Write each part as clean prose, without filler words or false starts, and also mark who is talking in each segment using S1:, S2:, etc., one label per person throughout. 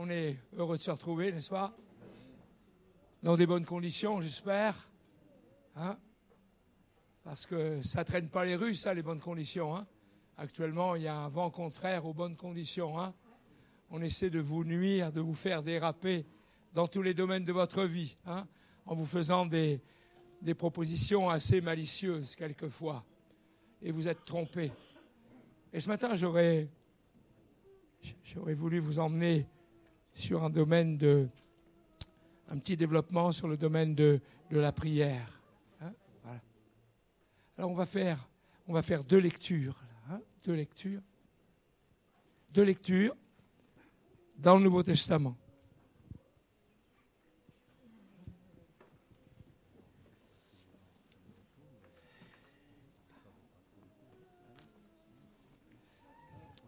S1: On est heureux de se retrouver, n'est-ce pas? Dans des bonnes conditions, j'espère. Hein? Parce que ça traîne pas les rues, ça, les bonnes conditions. Hein? Actuellement, il y a un vent contraire aux bonnes conditions. Hein? On essaie de vous nuire, de vous faire déraper dans tous les domaines de votre vie, hein? En vous faisant des propositions assez malicieuses, quelquefois. Et vous êtes trompés. Et ce matin, j'aurais voulu vous emmener sur un petit développement sur le domaine de la prière. Hein? Voilà. Alors on va faire 2 lectures. Hein? 2 lectures dans le Nouveau Testament.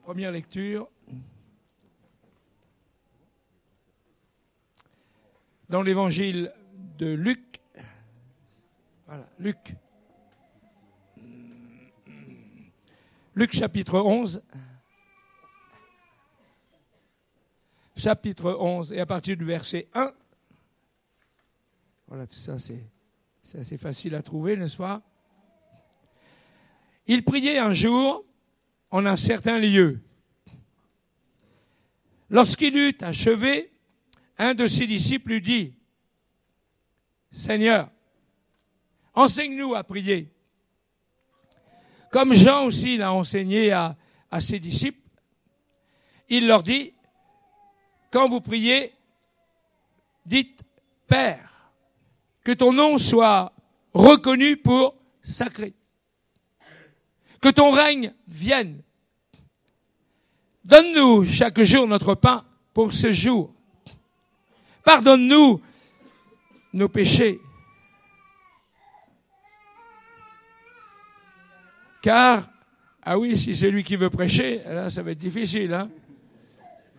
S1: Première lecture. Dans l'évangile de Luc. Voilà, Luc. Luc chapitre 11. Chapitre 11, et à partir du verset 1. Voilà, tout ça, c'est assez facile à trouver, n'est-ce pas? Il priait un jour en un certain lieu. Lorsqu'il eut achevé, un de ses disciples lui dit, « Seigneur, enseigne-nous à prier. » Comme Jean aussi l'a enseigné à ses disciples, il leur dit, « Quand vous priez, dites, Père, que ton nom soit reconnu pour sacré. Que ton règne vienne. Donne-nous chaque jour notre pain pour ce jour. Pardonne-nous nos péchés. Car, ah oui, si c'est lui qui veut prêcher, là, ça va être difficile, hein.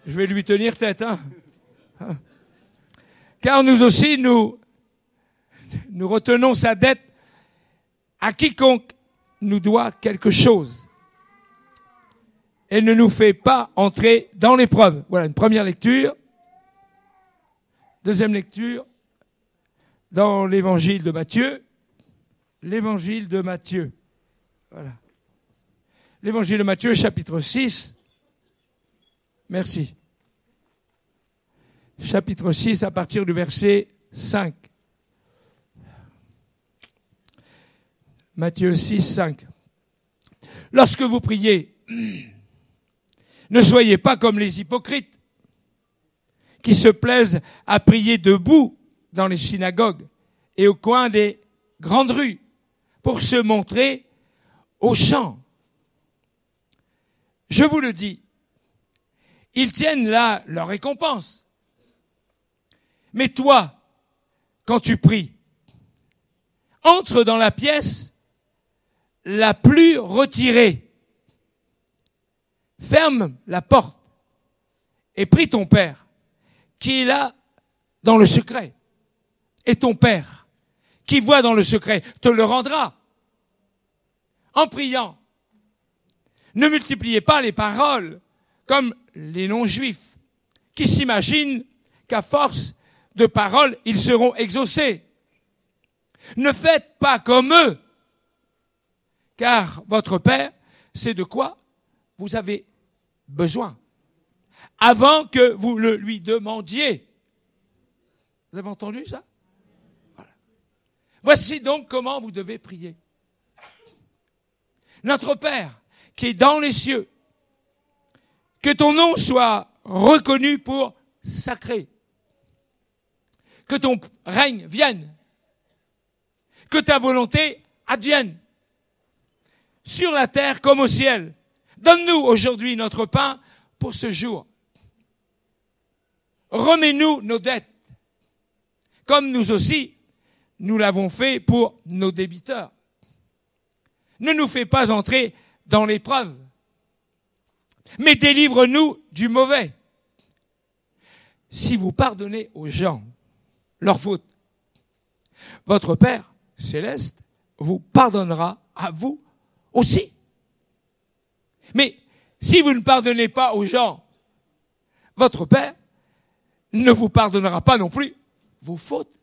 S1: Je vais lui tenir tête, hein. Car nous aussi, nous retenons sa dette à quiconque nous doit quelque chose. Et ne nous fait pas entrer dans l'épreuve. Voilà une première lecture. Deuxième lecture, dans l'évangile de Matthieu. L'évangile de Matthieu. Voilà. L'évangile de Matthieu, chapitre 6. Merci. Chapitre 6, à partir du verset 5. Matthieu 6, 5. Lorsque vous priez, ne soyez pas comme les hypocrites qui se plaisent à prier debout dans les synagogues et au coin des grandes rues pour se montrer aux chants. Je vous le dis, ils tiennent là leur récompense. Mais toi, quand tu pries, entre dans la pièce la plus retirée. Ferme la porte et prie ton Père qui est là dans le secret. Et ton Père qui voit dans le secret te le rendra. En priant, ne multipliez pas les paroles comme les non-juifs qui s'imaginent qu'à force de paroles, ils seront exaucés. Ne faites pas comme eux, car votre Père sait de quoi vous avez besoin, avant que vous le lui demandiez. Vous avez entendu ça? Voilà. Voici donc comment vous devez prier. Notre Père, qui est dans les cieux, que ton nom soit reconnu pour sacré, que ton règne vienne, que ta volonté advienne, sur la terre comme au ciel. Donne-nous aujourd'hui notre pain pour ce jour. Remets-nous nos dettes, comme nous aussi, nous l'avons fait pour nos débiteurs. Ne nous fais pas entrer dans l'épreuve, mais délivre-nous du mauvais. Si vous pardonnez aux gens leurs fautes, votre Père céleste vous pardonnera à vous aussi. » 'Mais si vous ne pardonnez pas aux gens, votre Père, lui non plus, ne vous pardonnera pas vos fautes. » 'Mais si vous pardonnez aux gens leurs fautes, votre Père céleste vous pardonnera à vous aussi. » 'Mais si vous ne pardonnez pas aux gens leurs fautes, votre Père, lui non plus, ne vous pardonnera pas vos fautes. » 'Mais si vous ne pardonnez pas aux gens ne vous pardonnera pas non plus vos fautes.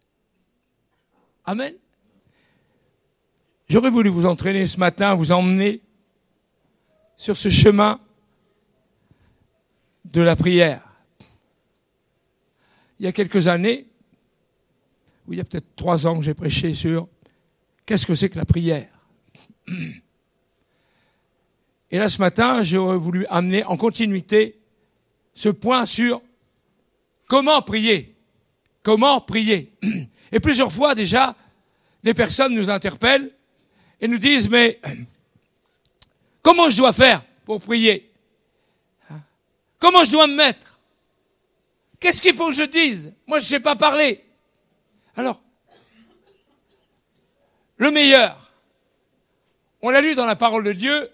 S1: Amen. J'aurais voulu vous entraîner ce matin, vous emmener sur ce chemin de la prière. Il y a quelques années, ou il y a peut-être 3 ans que j'ai prêché sur qu'est-ce que c'est que la prière. Et là, ce matin, j'aurais voulu amener en continuité ce point sur comment prier. Comment prier. Et plusieurs fois déjà, des personnes nous interpellent et nous disent, mais comment je dois faire pour prier? Comment je dois me mettre? Qu'est-ce qu'il faut que je dise? Moi, je ne sais pas parler. Alors, le meilleur, on l'a lu dans la parole de Dieu,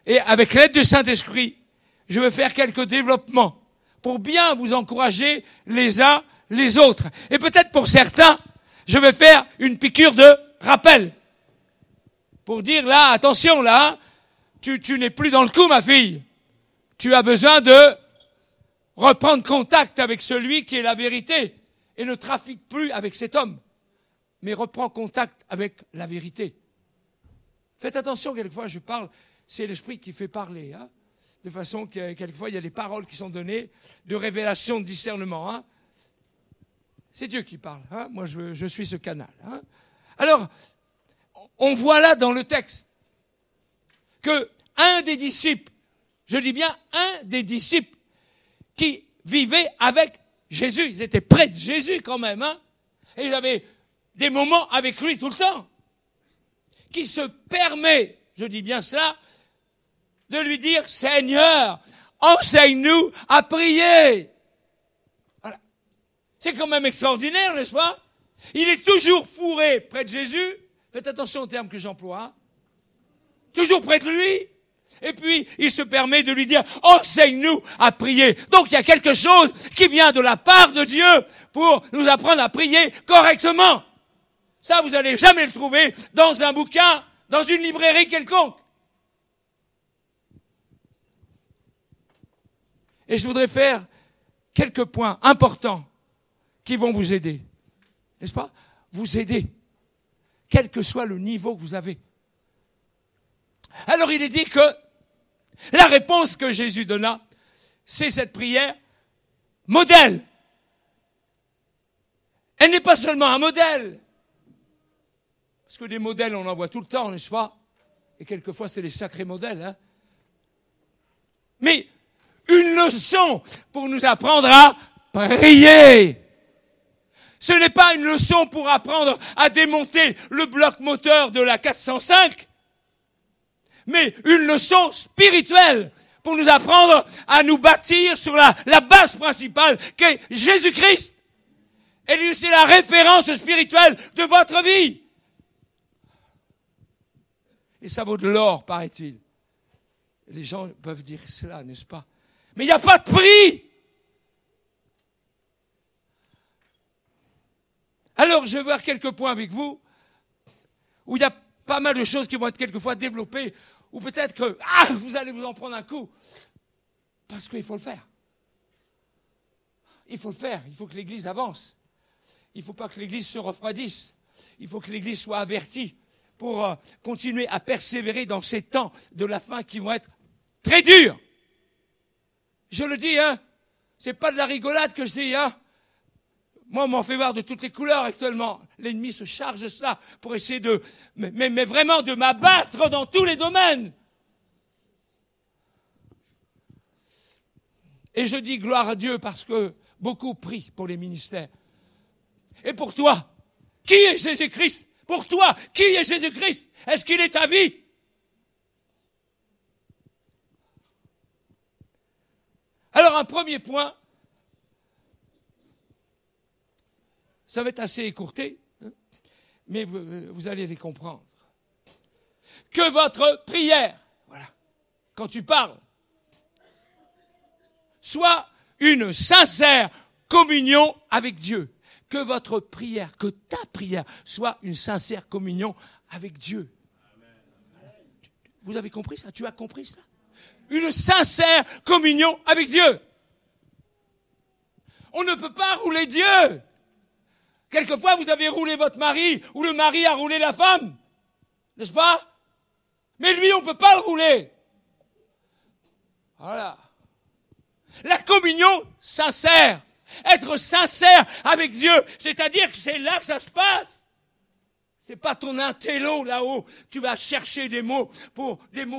S1: et avec l'aide du Saint-Esprit, je vais faire quelques développements pour bien vous encourager les uns les autres. Et peut-être pour certains, je vais faire une piqûre de rappel. Pour dire là, attention là, tu n'es plus dans le coup ma fille. Tu as besoin de reprendre contact avec celui qui est la vérité et ne trafique plus avec cet homme. Mais reprends contact avec la vérité. Faites attention, quelquefois je parle, c'est l'esprit qui fait parler. Hein, de façon que quelquefois il y a des paroles qui sont données, de révélation, de discernement. Hein. C'est Dieu qui parle. Hein. Moi je suis ce canal. Hein. Alors, on voit là dans le texte que un des disciples, je dis bien un des disciples qui vivait avec Jésus, ils étaient près de Jésus quand même, hein, et j'avais des moments avec lui tout le temps, qui se permet, je dis bien cela, de lui dire, Seigneur, enseigne-nous à prier. Voilà. C'est quand même extraordinaire, n'est-ce pas? Il est toujours fourré près de Jésus. Faites attention aux termes que j'emploie. Hein. Toujours près de lui. Et puis, il se permet de lui dire, enseigne-nous à prier. Donc, il y a quelque chose qui vient de la part de Dieu pour nous apprendre à prier correctement. Ça, vous allez jamais le trouver dans un bouquin, dans une librairie quelconque. Et je voudrais faire quelques points importants qui vont vous aider. N'est-ce pas? Vous aider. Quel que soit le niveau que vous avez. Alors il est dit que la réponse que Jésus donna, c'est cette prière modèle. Elle n'est pas seulement un modèle. Parce que des modèles, on en voit tout le temps, n'est-ce pas? Et quelquefois, c'est des sacrés modèles. Hein. Mais une leçon pour nous apprendre à prier. Ce n'est pas une leçon pour apprendre à démonter le bloc moteur de la 405, mais une leçon spirituelle pour nous apprendre à nous bâtir sur la base principale qu'est Jésus-Christ. Et lui, c'est la référence spirituelle de votre vie. Et ça vaut de l'or, paraît-il. Les gens peuvent dire cela, n'est-ce pas? Mais il n'y a pas de prix. Alors, je vais voir quelques points avec vous, où il y a pas mal de choses qui vont être quelquefois développées, ou peut-être que, vous allez vous en prendre un coup, parce qu'il faut le faire. Il faut le faire, il faut que l'Église avance. Il ne faut pas que l'Église se refroidisse. Il faut que l'Église soit avertie pour continuer à persévérer dans ces temps de la fin qui vont être très durs. Je le dis, hein, c'est pas de la rigolade que je dis, hein. Moi, on m'en fait voir de toutes les couleurs actuellement. L'ennemi se charge de cela pour essayer mais vraiment de m'abattre dans tous les domaines. Et je dis gloire à Dieu parce que beaucoup prient pour les ministères. Et pour toi, qui est Jésus-Christ? Pour toi, qui est Jésus-Christ? Est-ce qu'il est ta vie? Alors, un premier point, ça va être assez écourté, hein, mais vous allez les comprendre. Que votre prière, voilà, quand tu parles, soit une sincère communion avec Dieu. Que votre prière, que ta prière soit une sincère communion avec Dieu. Amen. Vous avez compris ça? Tu as compris ça? Une sincère communion avec Dieu. On ne peut pas rouler Dieu. Quelquefois, vous avez roulé votre mari, ou le mari a roulé la femme. N'est-ce pas? Mais lui, on ne peut pas le rouler. Voilà. La communion sincère. Être sincère avec Dieu, c'est-à-dire que c'est là que ça se passe. C'est pas ton intello là-haut. Tu vas chercher des mots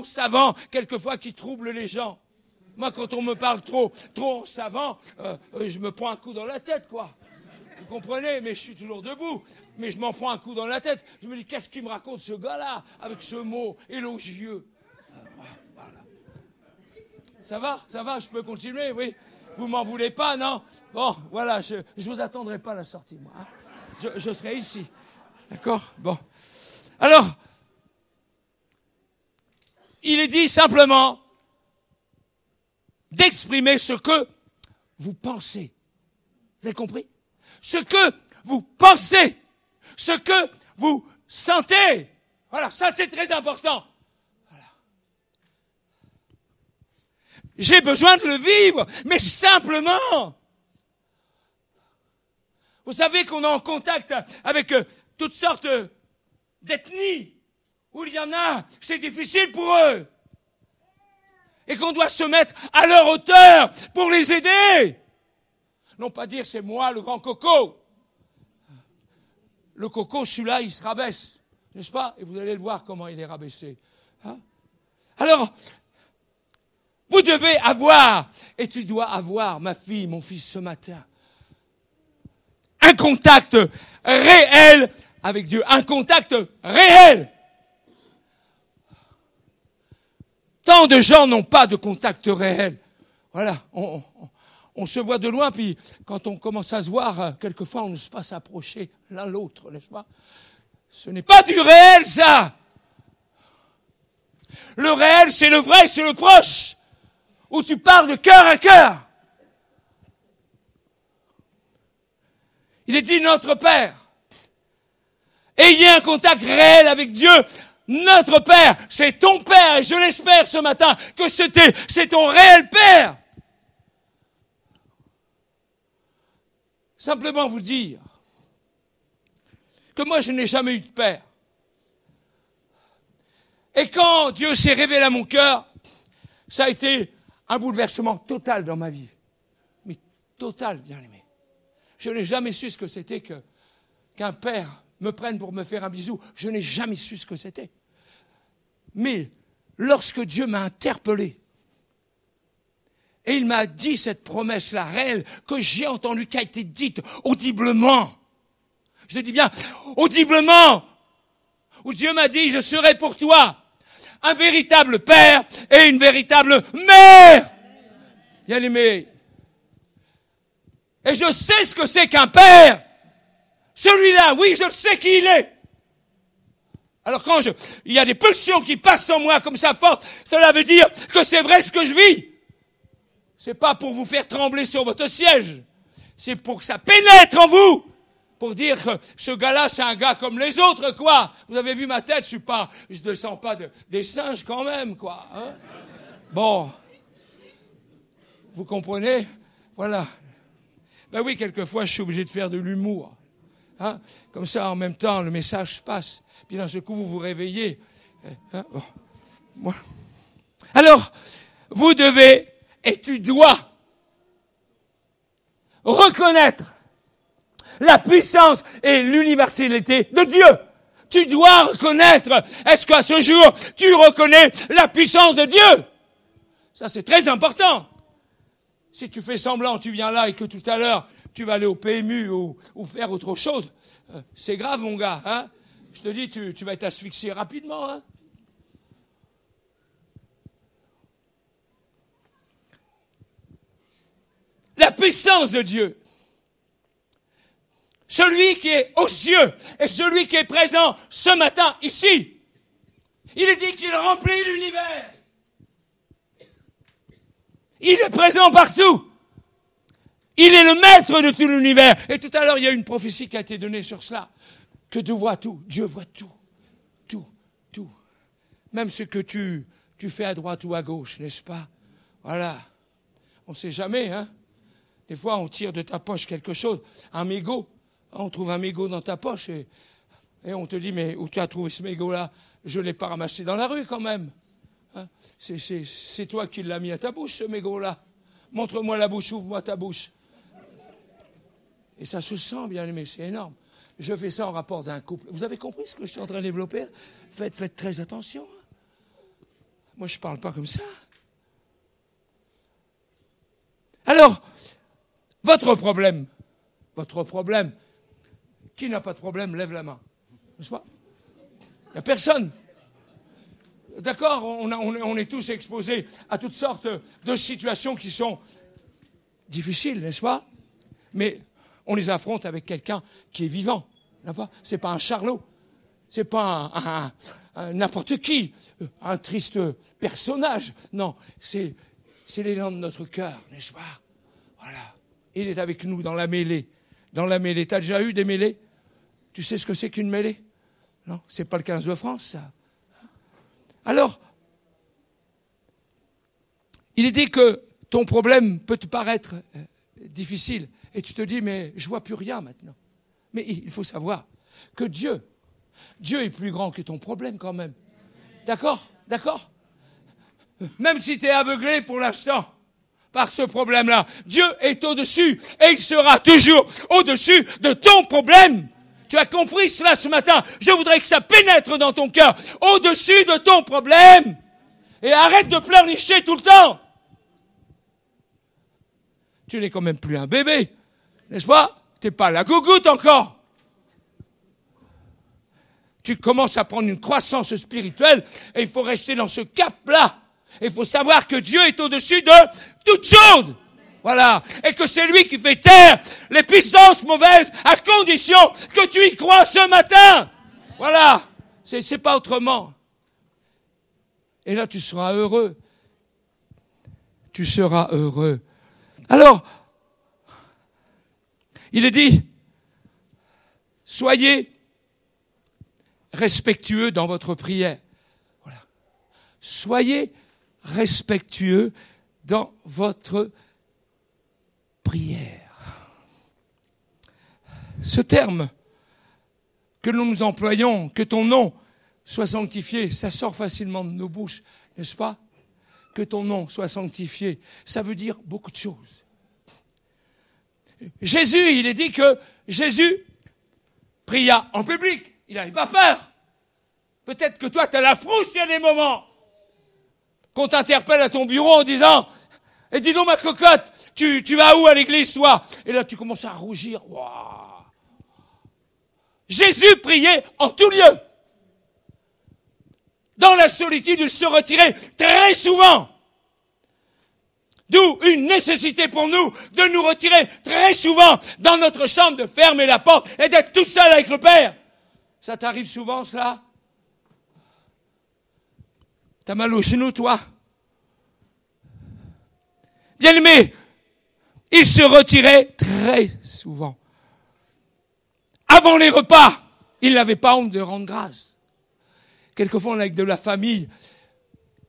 S1: savants, quelquefois qui troublent les gens. Moi, quand on me parle trop en savant, je me prends un coup dans la tête, quoi. Vous comprenez? Mais je suis toujours debout. Mais je m'en prends un coup dans la tête. Je me dis, qu'est-ce qu'il me raconte ce gars-là, avec ce mot élogieux? Voilà. Ça va, je peux continuer, oui. Vous m'en voulez pas, non? Bon, voilà, je vous attendrai pas à la sortie, moi. Hein. Je serai ici. D'accord? Bon. Alors, il est dit simplement d'exprimer ce que vous pensez. Vous avez compris? Ce que vous pensez. Ce que vous sentez. Voilà, ça c'est très important. Voilà. J'ai besoin de le vivre, mais simplement. Vous savez qu'on est en contact avec toutes sortes d'ethnies, où il y en a, c'est difficile pour eux. Et qu'on doit se mettre à leur hauteur pour les aider. Non pas dire, c'est moi le grand coco. Le coco, celui-là, il se rabaisse, n'est-ce pas? Et vous allez le voir comment il est rabaissé. Hein? Alors, vous devez avoir, et tu dois avoir, ma fille, mon fils, ce matin, un contact réel avec Dieu. Un contact réel. Tant de gens n'ont pas de contact réel. Voilà, on se voit de loin, puis quand on commence à se voir, quelquefois on n'ose pas s'approcher l'un l'autre, n'est-ce pas? Ce n'est pas du réel, ça. Le réel, c'est le vrai, c'est le proche, où tu parles de cœur à cœur. Il est dit notre Père. Ayez un contact réel avec Dieu. Notre Père, c'est ton Père, et je l'espère ce matin que c'est ton réel Père. Simplement vous dire que moi je n'ai jamais eu de père. Et quand Dieu s'est révélé à mon cœur, ça a été un bouleversement total dans ma vie. Mais total, bien aimé. Je n'ai jamais su ce que c'était qu'un père me prenne pour me faire un bisou. Je n'ai jamais su ce que c'était. Mais lorsque Dieu m'a interpellé, et il m'a dit cette promesse-là réelle, que j'ai entendue, qui a été dite audiblement. Je dis bien, audiblement. Où Dieu m'a dit, je serai pour toi un véritable père et une véritable mère. Bien aimé. Et je sais ce que c'est qu'un père. Celui-là, oui, je sais qui il est. Alors quand il y a des pulsions qui passent en moi comme ça fortes, cela veut dire que c'est vrai ce que je vis. C'est pas pour vous faire trembler sur votre siège. C'est pour que ça pénètre en vous. Pour dire que ce gars-là, c'est un gars comme les autres, quoi. Vous avez vu ma tête, je descends pas des singes quand même, quoi. Hein? Bon. Vous comprenez? Voilà. Ben oui, quelquefois, je suis obligé de faire de l'humour. Hein? Comme ça, en même temps, le message passe. Puis d'un seul coup, vous vous réveillez. Hein? Bon. Moi. Alors, vous devez, et tu dois, reconnaître la puissance et l'universalité de Dieu. Tu dois reconnaître. Est-ce qu'à ce jour, tu reconnais la puissance de Dieu? Ça, c'est très important. Si tu fais semblant, tu viens là et que tout à l'heure, tu vas aller au PMU ou faire autre chose, c'est grave, mon gars. Hein? Je te dis, tu vas être asphyxié rapidement. Hein? La puissance de Dieu. Celui qui est aux cieux et celui qui est présent ce matin ici. Il est dit qu'il remplit l'univers. Il est présent partout. Il est le maître de tout l'univers. Et tout à l'heure, il y a une prophétie qui a été donnée sur cela. Que Dieu voit tout. Dieu voit tout. Tout. Tout. Même ce que tu fais à droite ou à gauche, n'est-ce pas? Voilà. On ne sait jamais, hein? Des fois, on tire de ta poche quelque chose, un mégot. On trouve un mégot dans ta poche et on te dit, mais où tu as trouvé ce mégot-là? Je ne l'ai pas ramassé dans la rue quand même. Hein? C'est toi qui l'as mis à ta bouche, ce mégot-là. Montre-moi la bouche, ouvre-moi ta bouche. Et ça se sent, bien aimé, c'est énorme. Je fais ça en rapport d'un couple. Vous avez compris ce que je suis en train de développer? Faites très attention. Moi, je ne parle pas comme ça. Alors, votre problème, qui n'a pas de problème, lève la main. N'est-ce pas? Il n'y a personne. D'accord, on est tous exposés à toutes sortes de situations qui sont difficiles, n'est-ce pas? Mais on les affronte avec quelqu'un qui est vivant. Ce n'est pas un charlot. Ce n'est pas un n'importe qui, un triste personnage. Non, c'est l'élan de notre cœur, n'est-ce pas? Voilà. Il est avec nous dans la mêlée. Dans la mêlée. Tu as déjà eu des mêlées? Tu sais ce que c'est qu'une mêlée? Non, c'est pas le 15 de France, ça. Alors, il est dit que ton problème peut te paraître difficile. Et tu te dis, mais je vois plus rien maintenant. Mais il faut savoir que Dieu est plus grand que ton problème quand même. D'accord? D'accord? Même si tu es aveuglé pour l'instant par ce problème-là, Dieu est au-dessus et il sera toujours au-dessus de ton problème. Tu as compris cela ce matin? Je voudrais que ça pénètre dans ton cœur, au-dessus de ton problème. Et arrête de pleurnicher tout le temps. Tu n'es quand même plus un bébé, n'est-ce pas? Tu n'es pas la gougoute encore. Tu commences à prendre une croissance spirituelle et il faut rester dans ce cap-là. Il faut savoir que Dieu est au-dessus de toutes choses. Voilà. Et que c'est lui qui fait taire les puissances mauvaises à condition que tu y crois ce matin. Voilà. C'est pas autrement. Et là, tu seras heureux. Tu seras heureux. Alors, il est dit, soyez respectueux dans votre prière. Voilà. Soyez respectueux dans votre prière. Ce terme que nous employons, que ton nom soit sanctifié, ça sort facilement de nos bouches, n'est-ce pas? Que ton nom soit sanctifié, ça veut dire beaucoup de choses. Jésus, il est dit que Jésus pria en public. Il n'avait pas peur. Peut-être que toi, tu as la frousse, il y a des moments qu'on t'interpelle à ton bureau en disant « Et dis donc, ma cocotte, tu vas où à l'église, toi ?» Et là, tu commences à rougir. Wow. Jésus priait en tout lieu. Dans la solitude, il se retirait très souvent. D'où une nécessité pour nous de nous retirer très souvent dans notre chambre, de fermer la porte et d'être tout seul avec le Père. Ça t'arrive souvent, cela? T'as mal au genou, toi? Bien-aimé, il se retirait très souvent. Avant les repas, il n'avait pas honte de rendre grâce. Quelquefois, on est avec de la famille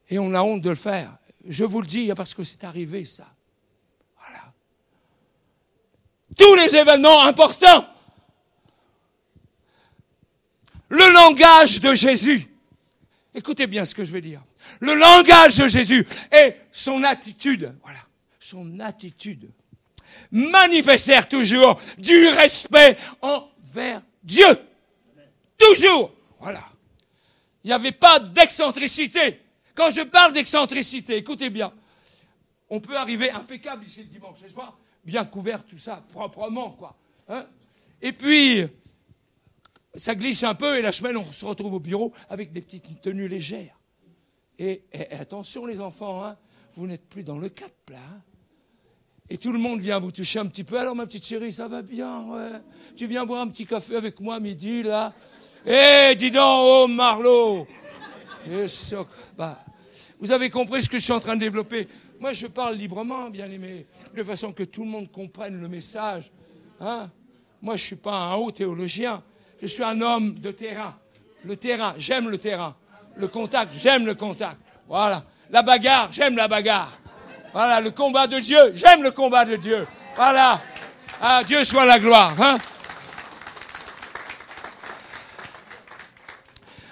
S1: et on a honte de le faire. Je vous le dis parce que c'est arrivé, ça. Voilà. Tous les événements importants. Le langage de Jésus. Écoutez bien ce que je vais dire. Le langage de Jésus et son attitude. Voilà. Son attitude. Manifestèrent toujours du respect envers Dieu. Toujours. Voilà. Il n'y avait pas d'excentricité. Quand je parle d'excentricité, écoutez bien. On peut arriver impeccable ici le dimanche, n'est-ce pas? Bien couvert, tout ça, proprement, quoi. Hein? Et puis, ça glisse un peu et la semaine, on se retrouve au bureau avec des petites tenues légères. Et attention les enfants, hein, vous n'êtes plus dans le cap, là. Hein? Et tout le monde vient vous toucher un petit peu. Alors, ma petite chérie, ça va bien, ouais. Tu viens boire un petit café avec moi midi, là? Eh, dis donc, oh, Marlot! Vous avez compris ce que je suis en train de développer. Moi, je parle librement, bien aimé, de façon que tout le monde comprenne le message. Hein? Moi, je ne suis pas un haut théologien. Je suis un homme de terrain. Le terrain, j'aime le terrain. Le contact, j'aime le contact. Voilà. La bagarre, j'aime la bagarre. Voilà. Le combat de Dieu, j'aime le combat de Dieu. Voilà. À Dieu soit la gloire. Hein.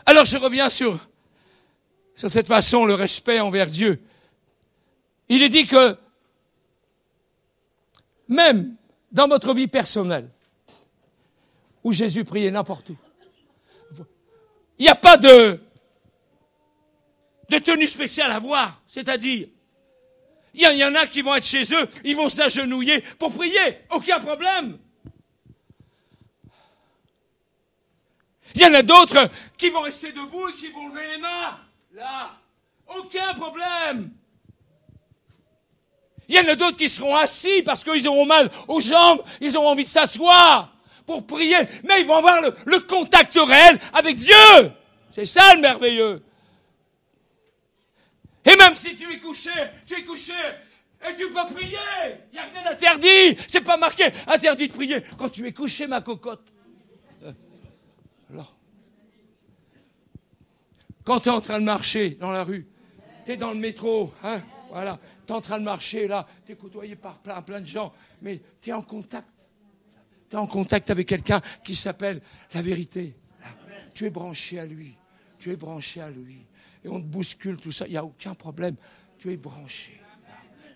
S1: Alors je reviens sur cette façon, le respect envers Dieu. Il est dit que même dans votre vie personnelle, où Jésus priait n'importe où, il n'y a pas de tenue spéciale à voir. C'est-à-dire, il y en a qui vont être chez eux, ils vont s'agenouiller pour prier. Aucun problème. Il y en a d'autres qui vont rester debout et qui vont lever les mains. Là, aucun problème. Il y en a d'autres qui seront assis parce qu'ils auront mal aux jambes, ils auront envie de s'asseoir pour prier, mais ils vont avoir le contact réel avec Dieu. C'est ça le merveilleux. Et même si tu es couché et tu peux prier. Il n'y a rien d'interdit. C'est pas marqué interdit de prier quand tu es couché, ma cocotte. Alors, quand tu es en train de marcher dans la rue, tu es dans le métro, hein, voilà, tu es en train de marcher là, tu es côtoyé par plein de gens, mais tu es en contact. Tu es en contact avec quelqu'un qui s'appelle la vérité. Là, tu es branché à lui. Tu es branché à lui. Et on te bouscule, tout ça, il n'y a aucun problème. Tu es branché.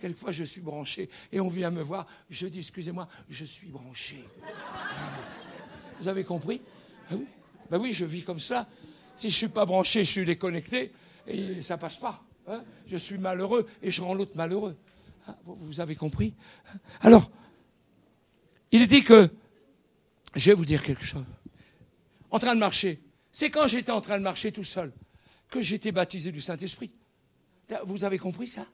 S1: Quelquefois, je suis branché. Et on vient me voir, je dis, excusez-moi, je suis branché. Vous avez compris? Ah oui. Ben oui, je vis comme ça. Si je ne suis pas branché, je suis déconnecté. Et ça ne passe pas. Hein, je suis malheureux et je rends l'autre malheureux. Vous avez compris? Alors, il est dit que, je vais vous dire quelque chose. En train de marcher. C'est quand j'étais en train de marcher tout seul que j'étais baptisé du Saint-Esprit. Vous avez compris ça?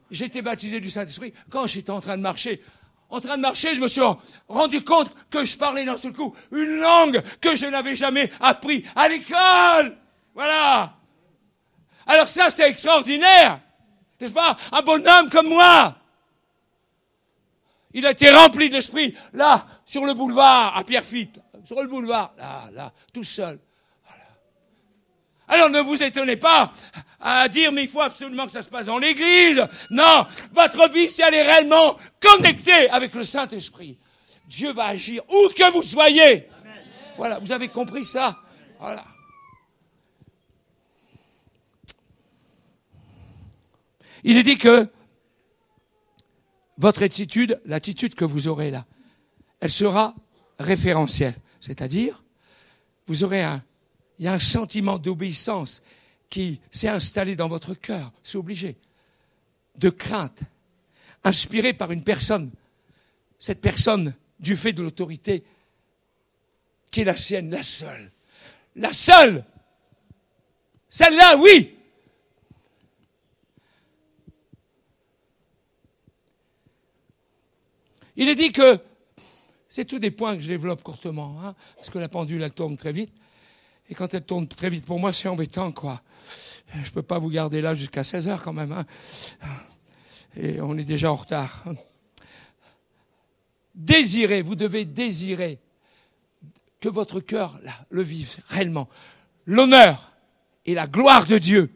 S1: J'étais baptisé du Saint-Esprit quand j'étais en train de marcher. En train de marcher, je me suis rendu compte que je parlais d'un seul coup une langue que je n'avais jamais appris à l'école. Voilà. Alors ça, c'est extraordinaire. N'est-ce pas? Un bonhomme comme moi. Il a été rempli de l'esprit, là, sur le boulevard, à Pierrefitte. Sur le boulevard, là, tout seul. Voilà. Alors ne vous étonnez pas à dire, mais il faut absolument que ça se passe dans l'église. Non, votre vie, si elle est réellement connectée avec le Saint-Esprit, Dieu va agir où que vous soyez. Amen. Voilà, vous avez compris ça? Voilà. Il est dit que votre attitude, l'attitude que vous aurez là, elle sera référentielle. C'est-à-dire, vous aurez il y a un sentiment d'obéissance qui s'est installé dans votre cœur, c'est obligé, de crainte, inspiré par une personne, cette personne, du fait de l'autorité, qui est la sienne, la seule, celle-là, oui. Il est dit que, c'est tous des points que je développe courtement, hein, parce que la pendule, elle tourne très vite. Et quand elle tourne très vite, pour moi, c'est embêtant, quoi. Je peux pas vous garder là jusqu'à 16h quand même, hein. Et on est déjà en retard. Désirez, vous devez désirer que votre cœur, là, le vive réellement. L'honneur et la gloire de Dieu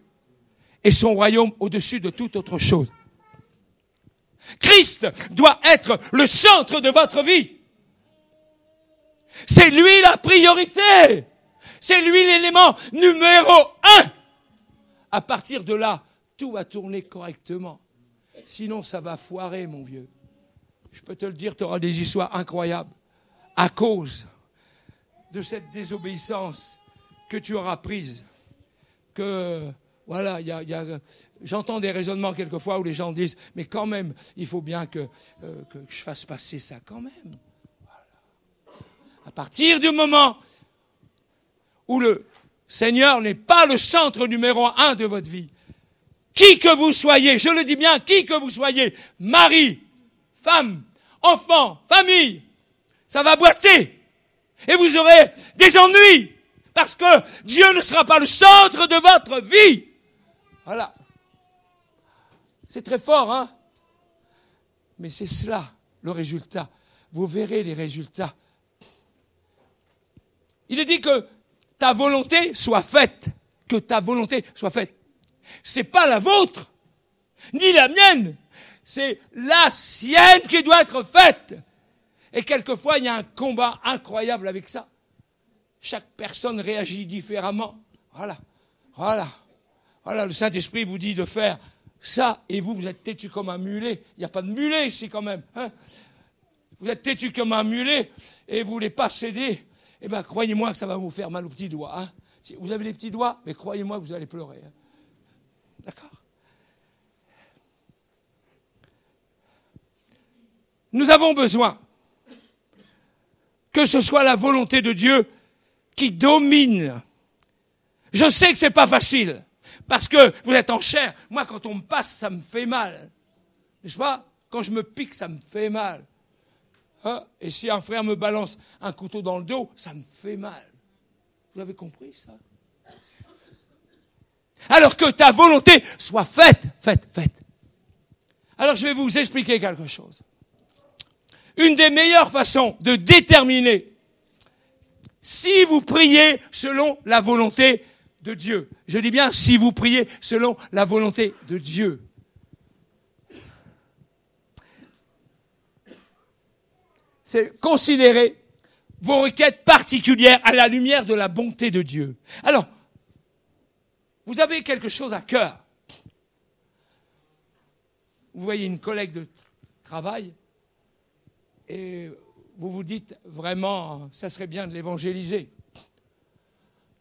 S1: et son royaume au-dessus de toute autre chose. Christ doit être le centre de votre vie. C'est lui la priorité. C'est lui l'élément numéro 1. À partir de là, tout va tourner correctement. Sinon, ça va foirer, mon vieux. Je peux te le dire, tu auras des histoires incroyables. À cause de cette désobéissance que tu auras prise. Que, voilà, j'entends des raisonnements quelquefois où les gens disent, mais quand même, il faut bien que je fasse passer ça quand même. Voilà. À partir du moment où le Seigneur n'est pas le centre numéro 1 de votre vie, qui que vous soyez, je le dis bien, qui que vous soyez, mari, femme, enfant, famille, ça va boiter. Et vous aurez des ennuis, parce que Dieu ne sera pas le centre de votre vie. Voilà. C'est très fort, hein? Mais c'est cela, le résultat. Vous verrez les résultats. Il est dit que ta volonté soit faite. Que ta volonté soit faite. C'est pas la vôtre, ni la mienne. c'est la sienne qui doit être faite. Et quelquefois, il y a un combat incroyable avec ça. Chaque personne réagit différemment. Voilà, le Saint-Esprit vous dit de faire ça, et vous êtes têtu comme un mulet. Il n'y a pas de mulet ici quand même. Hein, vous êtes têtu comme un mulet, et vous ne voulez pas céder. Eh bien, croyez-moi que ça va vous faire mal aux petits doigts. Hein. Si vous avez les petits doigts, mais croyez-moi que vous allez pleurer. Hein. D'accord ? Nous avons besoin que ce soit la volonté de Dieu qui domine. Je sais que c'est pas facile, parce que vous êtes en chair. Moi, quand on me passe, ça me fait mal. N'est-ce pas ? Quand je me pique, ça me fait mal. Hein ? Et si un frère me balance un couteau dans le dos, ça me fait mal. Vous avez compris ça ? Alors que ta volonté soit faite. Alors je vais vous expliquer quelque chose. Une des meilleures façons de déterminer si vous priez selon la volonté de Dieu. Je dis bien si vous priez selon la volonté de Dieu. C'est considérer vos requêtes particulières à la lumière de la bonté de Dieu. Alors, vous avez quelque chose à cœur. Vous voyez une collègue de travail et vous vous dites vraiment, ça serait bien de l'évangéliser,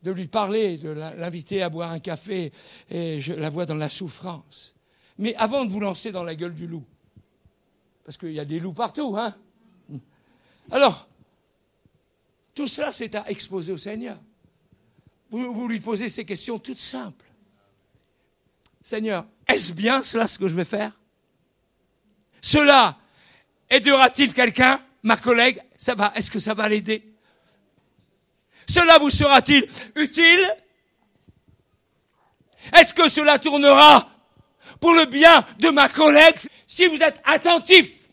S1: de lui parler, de l'inviter à boire un café, et je la vois dans la souffrance. Mais avant de vous lancer dans la gueule du loup, parce qu'il y a des loups partout, hein. Alors, tout cela, c'est à exposer au Seigneur. Vous lui posez ces questions toutes simples. Seigneur, est-ce bien cela ce que je vais faire ? Cela aidera-t-il quelqu'un, ma collègue ? Ça va, est-ce que ça va l'aider ? Cela vous sera-t-il utile ? Est-ce que cela tournera pour le bien de ma collègue ? Si vous êtes attentif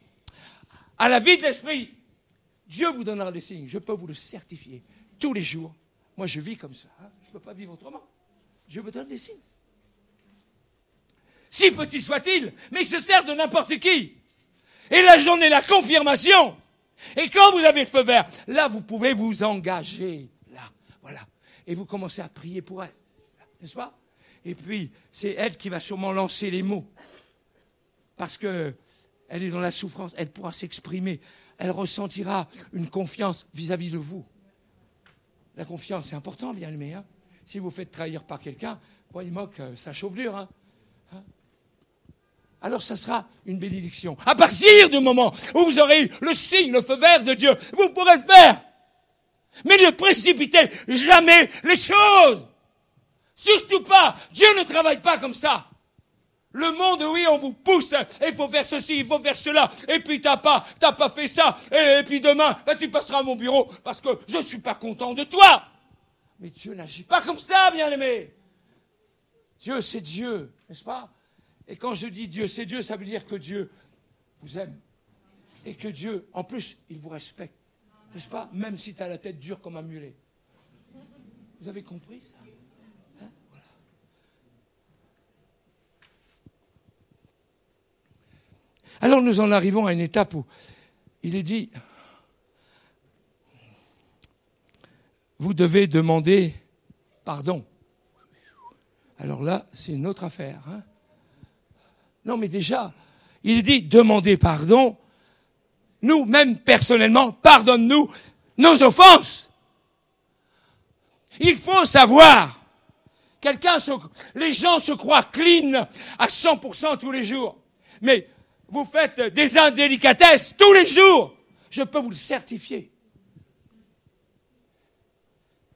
S1: à la vie de l'esprit, Dieu vous donnera des signes. Je peux vous le certifier. Tous les jours, moi je vis comme ça. Hein. Je ne peux pas vivre autrement. Dieu me donne des signes. Si petit soit-il, mais il se sert de n'importe qui. Et là, j'en ai la confirmation. Et quand vous avez le feu vert, là, vous pouvez vous engager. Là, voilà. Et vous commencez à prier pour elle. N'est-ce pas ? Et puis, c'est elle qui va sûrement lancer les mots. Parce que elle est dans la souffrance. Elle pourra s'exprimer. Elle ressentira une confiance vis-à-vis de vous. La confiance, c'est important, bien aimé. Hein ? Si vous vous faites trahir par quelqu'un, croyez-moi que ça chauffe dur. Hein ? Alors ça sera une bénédiction. À partir du moment où vous aurez eu le signe, le feu vert de Dieu, vous pourrez le faire. Mais ne précipitez jamais les choses. Surtout pas. Dieu ne travaille pas comme ça. Le monde, oui, on vous pousse. Il faut faire ceci, il faut faire cela. Et puis t'as pas fait ça. Et puis demain, là, tu passeras à mon bureau parce que je suis pas content de toi. Mais Dieu n'agit pas comme ça, bien-aimé. Dieu, c'est Dieu, n'est-ce pas ? Et quand je dis Dieu, c'est Dieu, ça veut dire que Dieu vous aime. Et que Dieu, en plus, il vous respecte. N'est-ce pas ? Même si tu as la tête dure comme un mulet. Vous avez compris ça ? Hein ? Voilà. Alors nous en arrivons à une étape où il est dit, vous devez demander pardon. Alors là, c'est une autre affaire, hein ? Non, mais déjà, il dit, demandez pardon. Nous, même personnellement, pardonne-nous nos offenses. Il faut savoir, les gens se croient clean à 100% tous les jours. Mais vous faites des indélicatesses tous les jours. Je peux vous le certifier.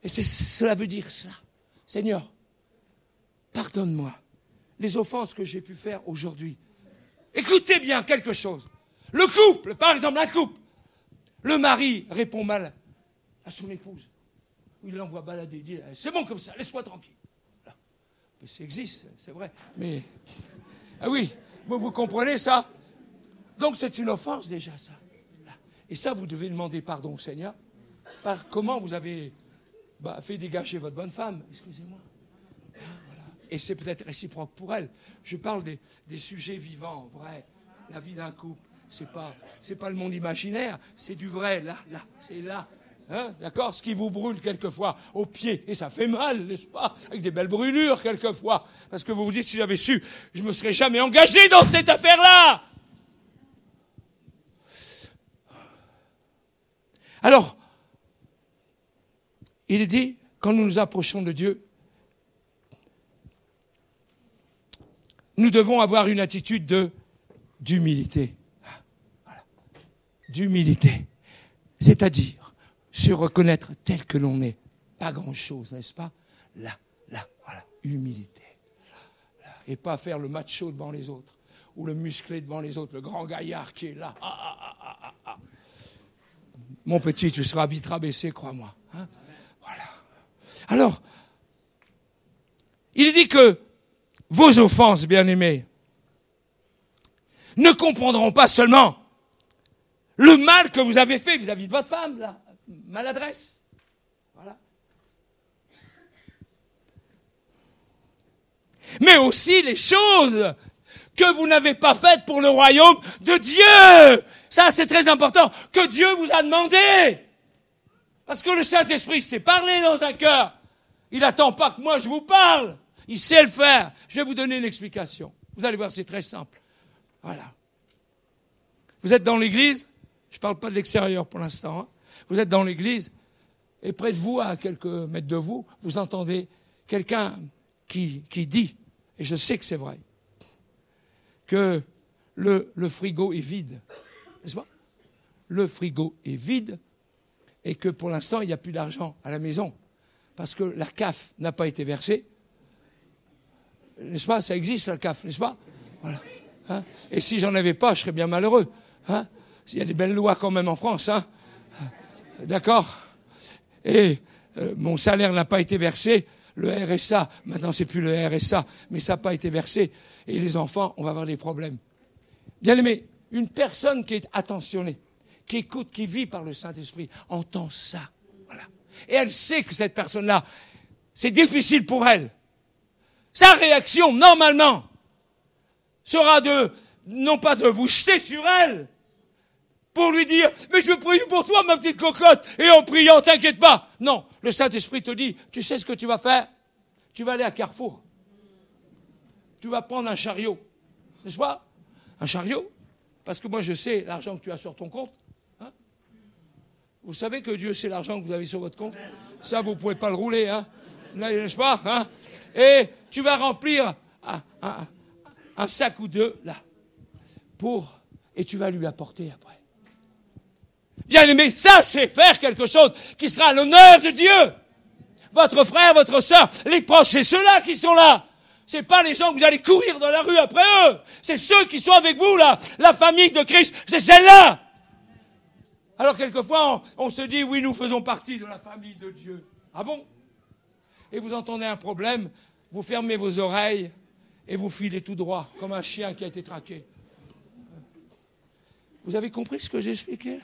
S1: Et cela veut dire cela. Seigneur, pardonne-moi les offenses que j'ai pu faire aujourd'hui. Écoutez bien quelque chose. Le couple, par exemple, un couple. Le mari répond mal à son épouse. Il l'envoie balader. Il dit, c'est bon comme ça, laisse-moi tranquille. Là. Mais ça existe, c'est vrai. Mais, ah oui, vous comprenez ça ? Donc c'est une offense déjà, ça. Là. Et ça, vous devez demander pardon au Seigneur. Comment vous avez fait dégager votre bonne femme ? Excusez-moi. Et c'est peut-être réciproque pour elle. Je parle des sujets vivants, vrais. La vie d'un couple, c'est pas le monde imaginaire, c'est du vrai, là, c'est là. Hein, d'accord? Ce qui vous brûle quelquefois aux pieds, et ça fait mal, n'est-ce pas? Avec des belles brûlures quelquefois. Parce que vous vous dites, si j'avais su, je me serais jamais engagé dans cette affaire-là. Alors, il est dit, quand nous nous approchons de Dieu, nous devons avoir une attitude d'humilité. Voilà. D'humilité. C'est-à-dire, se reconnaître tel que l'on est. Pas grand-chose, n'est-ce pas? Là, voilà, humilité. Là. Et pas faire le macho devant les autres, ou le musclé devant les autres, le grand gaillard qui est là. Mon petit, tu seras vite rabaissé, crois-moi. Hein? Voilà. Alors, il dit que vos offenses, bien-aimés, ne comprendront pas seulement le mal que vous avez fait vis-à-vis de votre femme, là. Maladresse. Voilà. Mais aussi les choses que vous n'avez pas faites pour le royaume de Dieu. Ça, c'est très important. Que Dieu vous a demandé. Parce que le Saint-Esprit sait parler dans un cœur. Il n'attend pas que moi je vous parle. Il sait le faire. Je vais vous donner une explication. Vous allez voir, c'est très simple. Voilà. Vous êtes dans l'église. Je ne parle pas de l'extérieur pour l'instant. Hein. Vous êtes dans l'église et près de vous, à quelques mètres de vous, vous entendez quelqu'un qui dit, et je sais que c'est vrai, que le frigo est vide. N'est-ce pas? Le frigo est vide et que pour l'instant, il n'y a plus d'argent à la maison parce que la CAF n'a pas été versée. N'est-ce pas? Ça existe, la CAF, n'est-ce pas? Voilà. Hein? Et si j'en avais pas, je serais bien malheureux. Hein? Il y a des belles lois quand même en France. Hein? D'accord? Et mon salaire n'a pas été versé. Le RSA, maintenant c'est plus le RSA, mais ça n'a pas été versé. Et les enfants, on va avoir des problèmes. Bien aimé, une personne qui est attentionnée, qui écoute, qui vit par le Saint-Esprit, entend ça. Voilà. Et elle sait que cette personne-là, c'est difficile pour elle. Sa réaction, normalement, sera non pas de vous jeter sur elle, pour lui dire, mais je veux prier pour toi, ma petite cocotte, et en priant, t'inquiète pas. Non, le Saint-Esprit te dit, tu sais ce que tu vas faire? Tu vas aller à Carrefour. Tu vas prendre un chariot. N'est-ce pas? Un chariot? Parce que moi, je sais l'argent que tu as sur ton compte. Hein? Vous savez que Dieu sait l'argent que vous avez sur votre compte? Ça, vous ne pouvez pas le rouler, hein? N'est-ce pas? Hein? Et tu vas remplir un sac ou deux, là, et tu vas lui apporter après. Bien aimé, ça c'est faire quelque chose qui sera à l'honneur de Dieu. Votre frère, votre sœur, les proches, c'est ceux-là qui sont là. C'est pas les gens que vous allez courir dans la rue après eux. C'est ceux qui sont avec vous là. La famille de Christ, c'est celle-là. Alors quelquefois, on se dit, oui, nous faisons partie de la famille de Dieu. Ah bon? Et vous entendez un problème, vous fermez vos oreilles et vous filez tout droit, comme un chien qui a été traqué. Vous avez compris ce que j'ai expliqué là?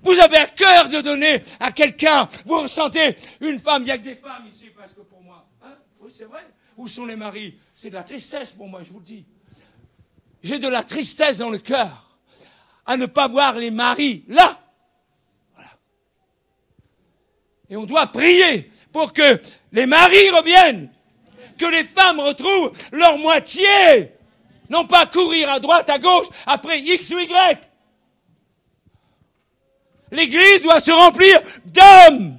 S1: Vous avez à cœur de donner à quelqu'un. Vous ressentez une femme. Il n'y a que des femmes ici presque pour moi. Hein? Oui, c'est vrai. Où sont les maris? C'est de la tristesse pour moi, je vous le dis. J'ai de la tristesse dans le cœur à ne pas voir les maris là. Voilà. Et on doit prier pour que les maris reviennent. Que les femmes retrouvent leur moitié. Non pas courir à droite, à gauche, après X ou Y. L'Église doit se remplir d'hommes.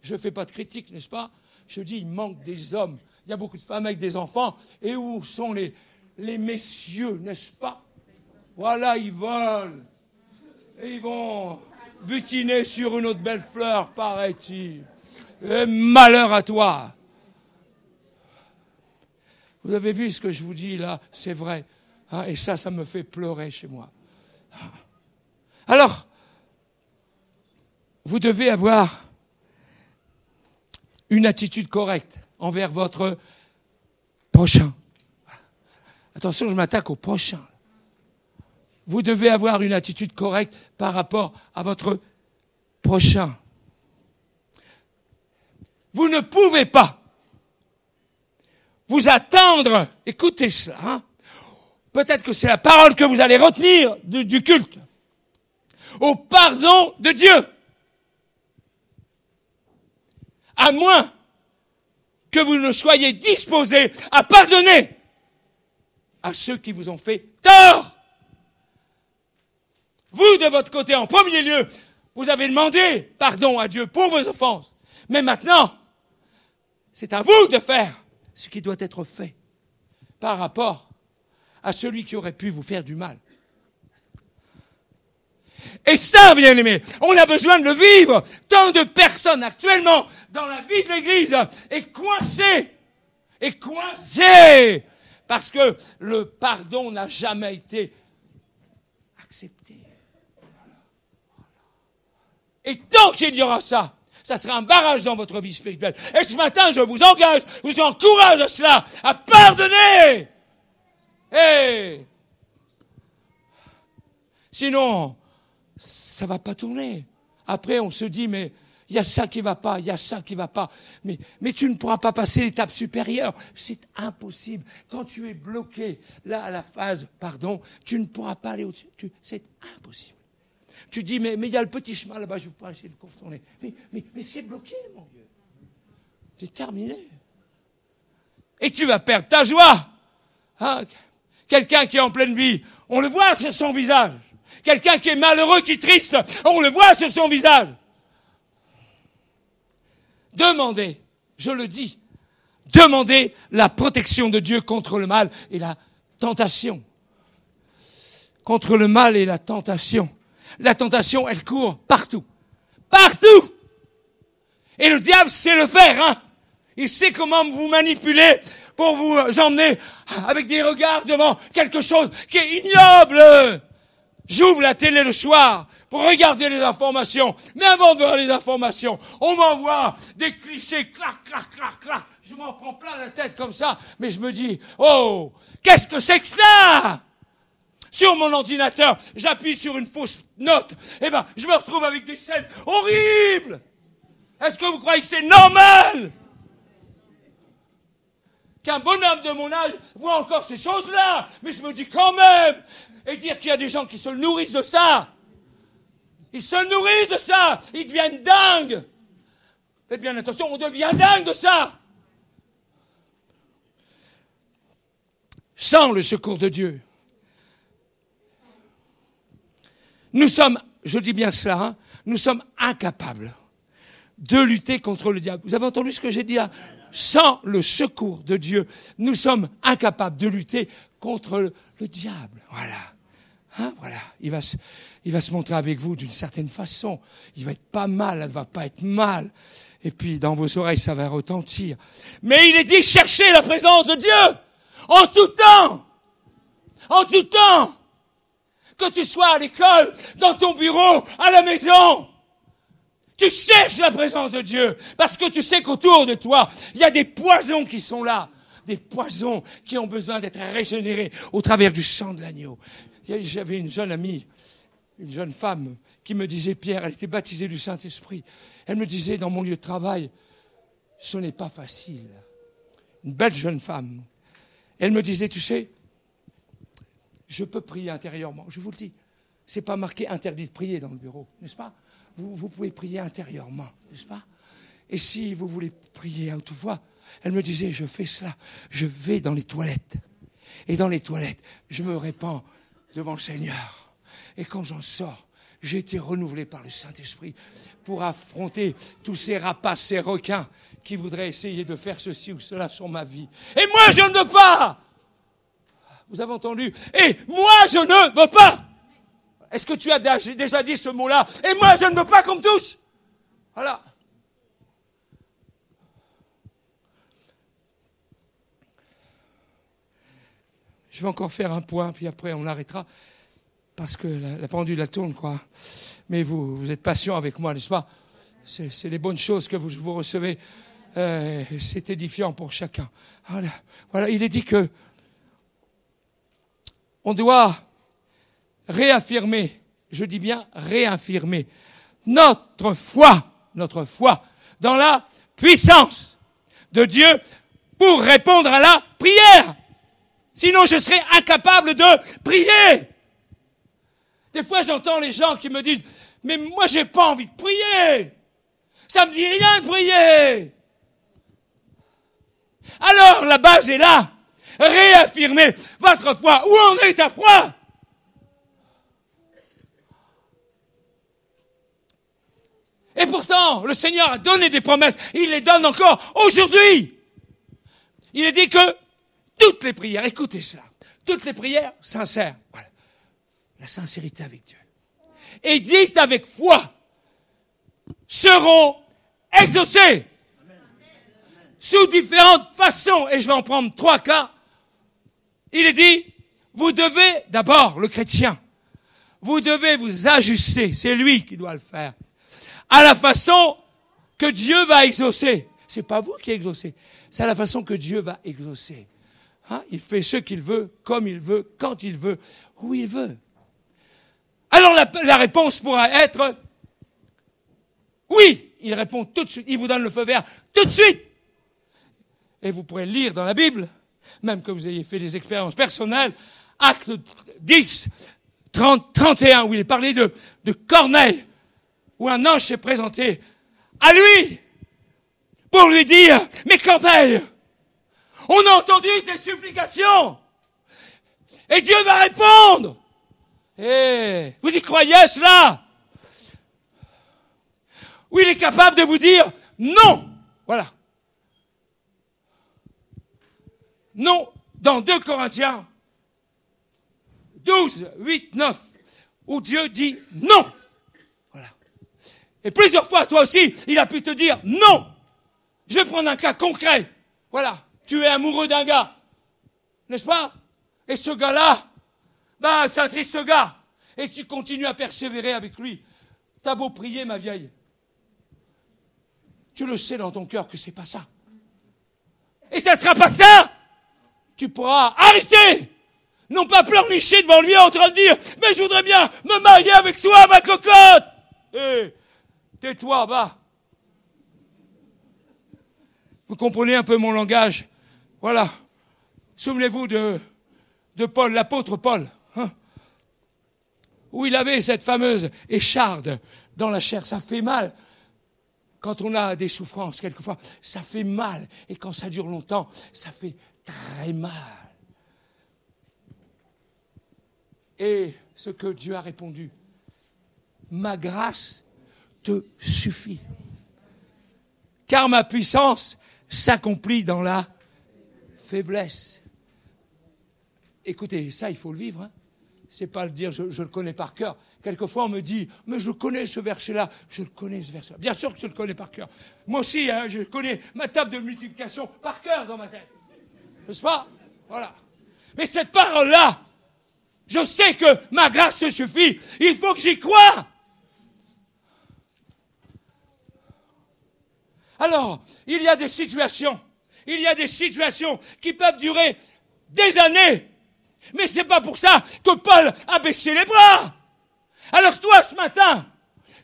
S1: Je ne fais pas de critique, n'est-ce pas? Je dis, il manque des hommes. Il y a beaucoup de femmes avec des enfants. Et où sont les messieurs, n'est-ce pas? Voilà, ils volent. Et ils vont butiner sur une autre belle fleur, paraît-il. Et malheur à toi. Vous avez vu ce que je vous dis là? C'est vrai. Hein? Et ça me fait pleurer chez moi. Alors, vous devez avoir une attitude correcte envers votre prochain. Attention, je m'attaque au prochain. Vous devez avoir une attitude correcte par rapport à votre prochain. Vous ne pouvez pas vous attendre, écoutez cela, hein, peut-être que c'est la parole que vous allez retenir du culte, au pardon de Dieu. À moins que vous ne soyez disposés à pardonner à ceux qui vous ont fait tort. Vous, de votre côté, en premier lieu, vous avez demandé pardon à Dieu pour vos offenses. Mais maintenant, c'est à vous de faire ce qui doit être fait par rapport à celui qui aurait pu vous faire du mal. Et ça, bien aimé, on a besoin de le vivre. Tant de personnes actuellement dans la vie de l'Église est coincées, parce que le pardon n'a jamais été accepté. Et tant qu'il y aura ça, ça sera un barrage dans votre vie spirituelle. Et ce matin, je vous engage, je vous encourage à cela, à pardonner. Et sinon, ça va pas tourner. Après, on se dit, mais il y a ça qui va pas, il y a ça qui va pas. Mais tu ne pourras pas passer l'étape supérieure. C'est impossible. Quand tu es bloqué, là, à la phase, pardon, tu ne pourras pas aller au-dessus. C'est impossible. Tu dis, mais il y a le petit chemin là-bas, je ne vais pas essayer de contourner. Mais c'est bloqué, mon Dieu. C'est terminé. Et tu vas perdre ta joie. Hein? Quelqu'un qui est en pleine vie, on le voit sur son visage. Quelqu'un qui est malheureux, qui est triste, on le voit sur son visage. Demandez, je le dis, demandez la protection de Dieu contre le mal et la tentation. Contre le mal et la tentation. La tentation, elle court partout. Partout! Et le diable sait le faire, hein. Il sait comment vous manipuler pour vous emmener avec des regards devant quelque chose qui est ignoble. J'ouvre la télé le soir pour regarder les informations. Mais avant de voir les informations, on m'envoie des clichés, clac, clac, clac, clac. Je m'en prends plein la tête comme ça. Mais je me dis, oh, qu'est-ce que c'est que ça? Sur mon ordinateur, j'appuie sur une fausse note. Eh ben, je me retrouve avec des scènes horribles. Est-ce que vous croyez que c'est normal qu'un bonhomme de mon âge voit encore ces choses-là? Mais je me dis quand même, et dire qu'il y a des gens qui se nourrissent de ça. Ils se nourrissent de ça. Ils deviennent dingues. Faites bien attention, on devient dingue de ça. Sans le secours de Dieu, nous sommes, je dis bien cela, hein, nous sommes incapables de lutter contre le diable. Vous avez entendu ce que j'ai dit là? Sans le secours de Dieu, nous sommes incapables de lutter contre le diable. Voilà. Hein, voilà. Il va se montrer avec vous d'une certaine façon. Il va être pas mal, elle va pas être mal. Et puis, dans vos oreilles, ça va retentir. Mais il est dit, cherchez la présence de Dieu. En tout temps. En tout temps. Que tu sois à l'école, dans ton bureau, à la maison. Tu cherches la présence de Dieu. Parce que tu sais qu'autour de toi, il y a des poisons qui sont là. Des poisons qui ont besoin d'être régénérés au travers du sang de l'agneau. J'avais une jeune amie, une jeune femme, qui me disait, Pierre, elle était baptisée du Saint-Esprit. Elle me disait, dans mon lieu de travail, ce n'est pas facile. Une belle jeune femme. Elle me disait, tu sais, je peux prier intérieurement. Je vous le dis, c'est pas marqué interdit de prier dans le bureau, n'est-ce pas? Vous pouvez prier intérieurement, n'est-ce pas? Et si vous voulez prier à haute voix, elle me disait, je fais cela, je vais dans les toilettes. Et dans les toilettes, je me répands devant le Seigneur. Et quand j'en sors, j'ai été renouvelé par le Saint-Esprit pour affronter tous ces rapaces, ces requins qui voudraient essayer de faire ceci ou cela sur ma vie. Et moi, je ne veux pas! Vous avez entendu? Et moi, je ne veux pas! Est-ce que tu as déjà dit ce mot-là? Et moi, je ne veux pas qu'on me touche! Voilà. Je vais encore faire un point, puis après on arrêtera, parce que la pendule, elle tourne, quoi. Mais vous êtes patient avec moi, n'est-ce pas? C'est les bonnes choses que vous recevez. C'est édifiant pour chacun. Voilà, il est dit que on doit réaffirmer, je dis bien réaffirmer, notre foi dans la puissance de Dieu pour répondre à la prière. Sinon, je serais incapable de prier. Des fois, j'entends les gens qui me disent, mais moi, j'ai pas envie de prier. Ça me dit rien de prier. Alors, la base est là. Réaffirmez votre foi. Où en est ta foi? Et pourtant, le Seigneur a donné des promesses. Il les donne encore aujourd'hui. Il a dit que toutes les prières, écoutez cela, toutes les prières sincères, voilà, la sincérité avec Dieu, et dites avec foi, seront exaucées sous différentes façons. Et je vais en prendre 3 cas. Il est dit, vous devez, d'abord, le chrétien, vous devez vous ajuster, c'est lui qui doit le faire, à la façon que Dieu va exaucer. C'est pas vous qui exaucez, c'est à la façon que Dieu va exaucer. Hein? Il fait ce qu'il veut, comme il veut, quand il veut, où il veut. Alors la réponse pourra être oui. Il répond tout de suite, il vous donne le feu vert tout de suite. Et vous pourrez lire dans la Bible, même que vous ayez fait des expériences personnelles, Actes 10, 30, 31, où il est parlé de Corneille, où un ange s'est présenté à lui pour lui dire, mais Corneille, on a entendu tes supplications et Dieu va répondre. Et vous y croyez cela? Où il est capable de vous dire non. Voilà. Non, dans 2 Corinthiens 12, 8, 9, où Dieu dit non. Voilà. Et plusieurs fois, toi aussi, il a pu te dire non. Je vais prendre un cas concret. Voilà. Tu es amoureux d'un gars. N'est-ce pas? Et ce gars-là, c'est un triste gars. Et tu continues à persévérer avec lui. T'as beau prier, ma vieille. Tu le sais dans ton cœur que c'est pas ça. Et ça sera pas ça. Tu pourras arrêter. Non pas pleurnicher devant lui en train de dire, mais je voudrais bien me marier avec toi, ma cocotte. Eh, tais-toi, va. Vous comprenez un peu mon langage? Voilà. Souvenez-vous de Paul, l'apôtre Paul, hein, où il avait cette fameuse écharde dans la chair. Ça fait mal. Quand on a des souffrances, quelquefois, ça fait mal. Et quand ça dure longtemps, ça fait très mal. Et ce que Dieu a répondu, ma grâce te suffit. Car ma puissance s'accomplit dans la faiblesse. Écoutez, ça, il faut le vivre. Hein. C'est pas le dire, je le connais par cœur. Quelquefois, on me dit, mais je connais ce verset-là. Je le connais, ce verset-là. Bien sûr que je le connais par cœur. Moi aussi, hein, je connais ma table de multiplication par cœur dans ma tête. N'est-ce pas? Voilà. Mais cette parole-là, je sais que ma grâce se suffit. Il faut que j'y croie. Alors, il y a des situations qui peuvent durer des années. Mais c'est pas pour ça que Paul a baissé les bras. Alors toi, ce matin,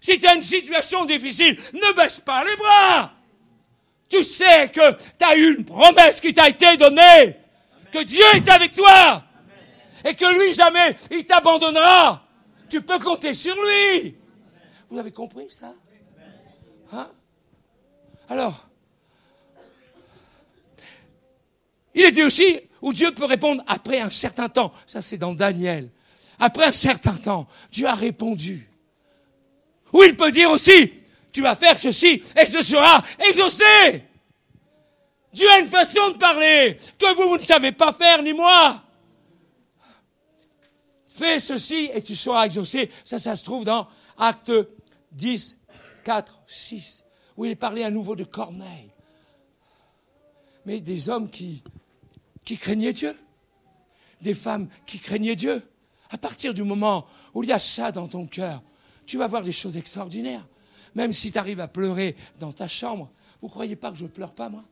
S1: si tu as une situation difficile, ne baisse pas les bras. Tu sais que tu as eu une promesse qui t'a été donnée, que Dieu est avec toi, et que lui, jamais, il t'abandonnera. Tu peux compter sur lui. Vous avez compris ça? Hein? Alors, il est dit aussi où Dieu peut répondre après un certain temps. Ça, c'est dans Daniel. Après un certain temps, Dieu a répondu. Ou il peut dire aussi, tu vas faire ceci et ce sera exaucé. Dieu a une façon de parler que vous ne savez pas faire, ni moi. Fais ceci et tu seras exaucé. Ça se trouve dans Actes 10, 4, 6, où il est parlé à nouveau de Corneille. Mais des hommes qui craignaient Dieu. Des femmes qui craignaient Dieu. À partir du moment où il y a ça dans ton cœur, tu vas voir des choses extraordinaires. Même si tu arrives à pleurer dans ta chambre, vous ne croyez pas que je ne pleure pas, moi?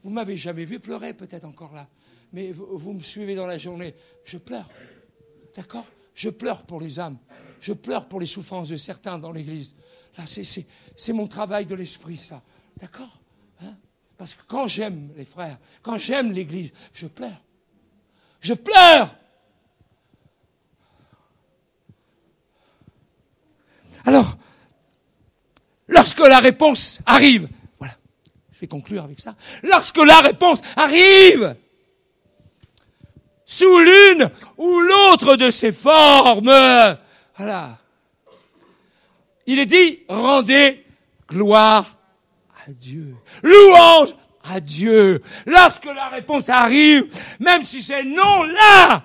S1: Vous ne m'avez jamais vu pleurer, peut-être encore là. Mais vous me suivez dans la journée. Je pleure. D'accord? Je pleure pour les âmes. Je pleure pour les souffrances de certains dans l'église. Là, c'est mon travail de l'esprit, ça. D'accord? Hein? Parce que quand j'aime les frères, quand j'aime l'église, je pleure. Je pleure. Alors, lorsque la réponse arrive, voilà, je vais conclure avec ça. Lorsque la réponse arrive, sous l'une ou l'autre de ces formes, voilà, il est dit, rendez gloire à Dieu. Louange à Dieu. Lorsque la réponse arrive, même si c'est non là,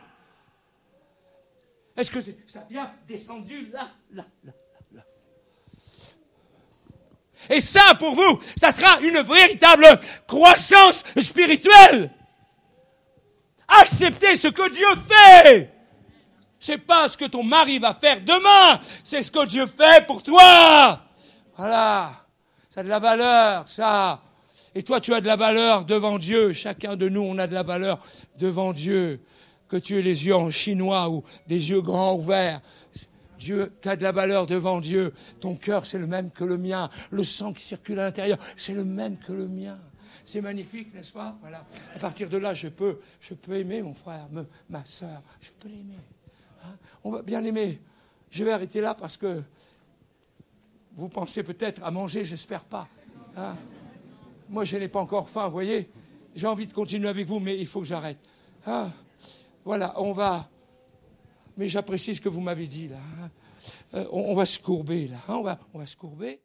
S1: est-ce que ça a bien descendu là? Et ça, pour vous, ça sera une véritable croissance spirituelle. Acceptez ce que Dieu fait. C'est pas ce que ton mari va faire demain, c'est ce que Dieu fait pour toi. Voilà. Ça a de la valeur, ça. Et toi, tu as de la valeur devant Dieu. Chacun de nous, on a de la valeur devant Dieu. Que tu aies les yeux en chinois ou des yeux grands ouverts. Dieu, tu as de la valeur devant Dieu. Ton cœur, c'est le même que le mien. Le sang qui circule à l'intérieur, c'est le même que le mien. C'est magnifique, n'est-ce pas? Voilà. À partir de là, je peux aimer mon frère, ma sœur. Je peux l'aimer. Hein? On va bien l'aimer. Je vais arrêter là parce que vous pensez peut-être à manger, j'espère pas. Hein? Moi, je n'ai pas encore faim, vous voyez. J'ai envie de continuer avec vous, mais il faut que j'arrête. Hein? Voilà, on va... Mais j'apprécie ce que vous m'avez dit, là. Hein? On va se courber, là. Hein? On va se courber.